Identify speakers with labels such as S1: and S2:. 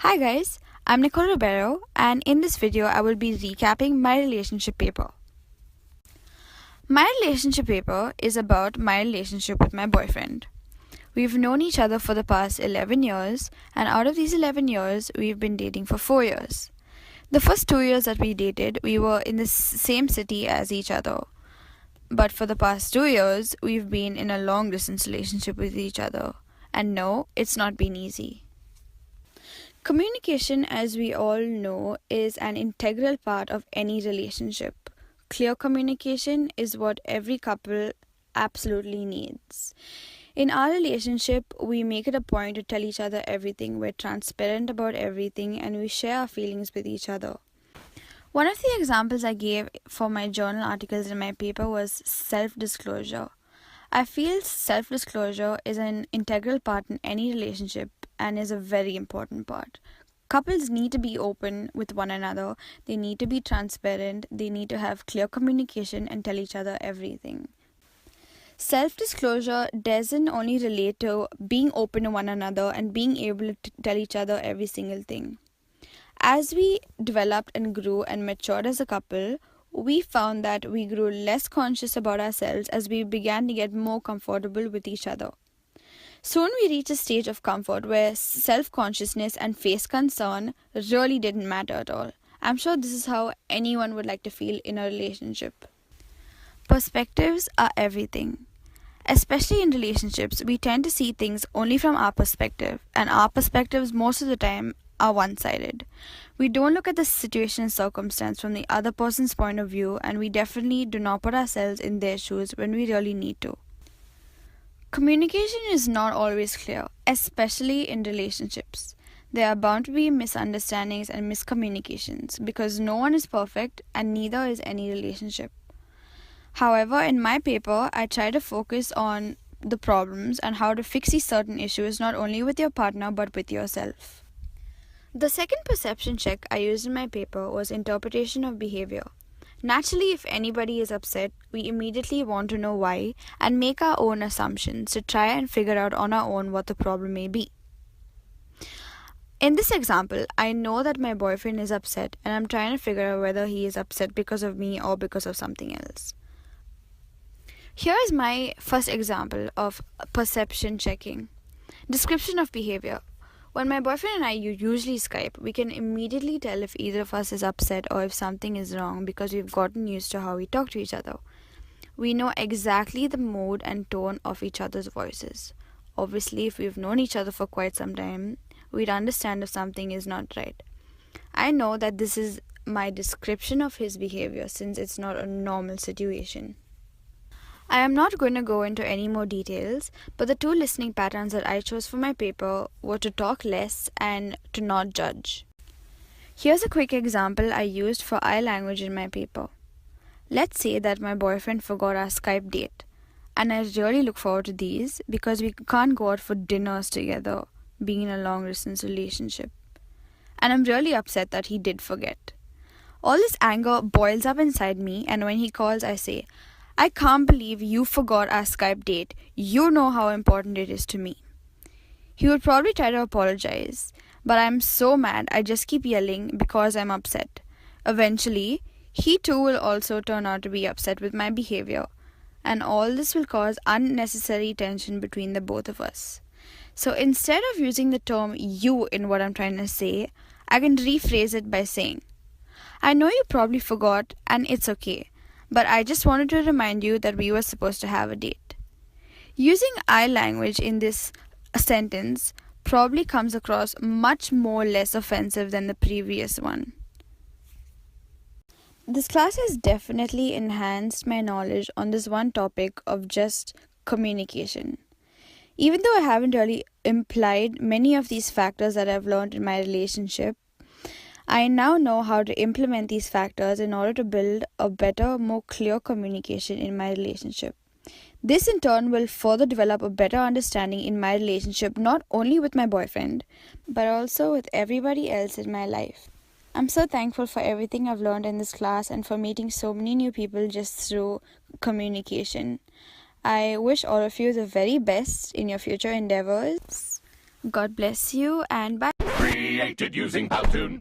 S1: Hi guys, I'm Nikku, and in this video I will be recapping my relationship paper. My relationship paper is about my relationship with my boyfriend. We've known each other for the past 11 years, and out of these 11 years, we've been dating for 4 years. The first 2 years that we dated, we were in the same city as each other. But for the past 2 years, we've been in a long distance relationship with each other. And no, it's not been easy. Communication, as we all know, is an integral part of any relationship. Clear communication is what every couple absolutely needs. In our relationship, we make it a point to tell each other everything. We're transparent about everything and we share our feelings with each other. One of the examples I gave for my journal articles in my paper was self-disclosure. I feel self-disclosure is an integral part in any relationship and is a very important part. Couples need to be open with one another, they need to be transparent, they need to have clear communication and tell each other everything. Self-disclosure doesn't only relate to being open to one another and being able to tell each other every single thing. As we developed and grew and matured as a couple, we found that we grew less conscious about ourselves as we began to get more comfortable with each other. Soon we reached a stage of comfort where self-consciousness and face concern really didn't matter at all. I'm sure this is how anyone would like to feel in a relationship. Perspectives are everything. Especially in relationships, we tend to see things only from our perspective, and our perspectives most of the time are one-sided. We don't look at the situation and circumstance from the other person's point of view, and we definitely do not put ourselves in their shoes when we really need to. Communication is not always clear, especially in relationships. There are bound to be misunderstandings and miscommunications because no one is perfect and neither is any relationship. However, in my paper, I try to focus on the problems and how to fix these certain issues not only with your partner but with yourself. The second perception check I used in my paper was interpretation of behavior. Naturally, if anybody is upset, we immediately want to know why and make our own assumptions to try and figure out on our own what the problem may be. In this example, I know that my boyfriend is upset and I'm trying to figure out whether he is upset because of me or because of something else. Here is my first example of perception checking. Description of behavior. When my boyfriend and I usually Skype, we can immediately tell if either of us is upset or if something is wrong because we've gotten used to how we talk to each other. We know exactly the mood and tone of each other's voices. Obviously, if we've known each other for quite some time, we'd understand if something is not right. I know that this is my description of his behavior since it's not a normal situation. I am not going to go into any more details, but the two listening patterns that I chose for my paper were to talk less and to not judge. Here's a quick example I used for I language in my paper. Let's say that my boyfriend forgot our Skype date, and I really look forward to these because we can't go out for dinners together, being in a long distance relationship. And I'm really upset that he did forget. All this anger boils up inside me, and when he calls, I say, I can't believe you forgot our Skype date. You know how important it is to me. He would probably try to apologize, but I'm so mad I just keep yelling because I'm upset. Eventually, he too will also turn out to be upset with my behavior, and all this will cause unnecessary tension between the both of us. So instead of using the term you in what I'm trying to say, I can rephrase it by saying, I know you probably forgot and it's okay. But I just wanted to remind you that we were supposed to have a date. Using I language in this sentence probably comes across much less offensive than the previous one. This class has definitely enhanced my knowledge on this one topic of just communication. Even though I haven't really implied many of these factors that I've learned in my relationship, I now know how to implement these factors in order to build a better, more clear communication in my relationship. This in turn will further develop a better understanding in my relationship not only with my boyfriend, but also with everybody else in my life. I'm so thankful for everything I've learned in this class and for meeting so many new people just through communication. I wish all of you the very best in your future endeavors. God bless you and bye.
S2: created using Powtoon.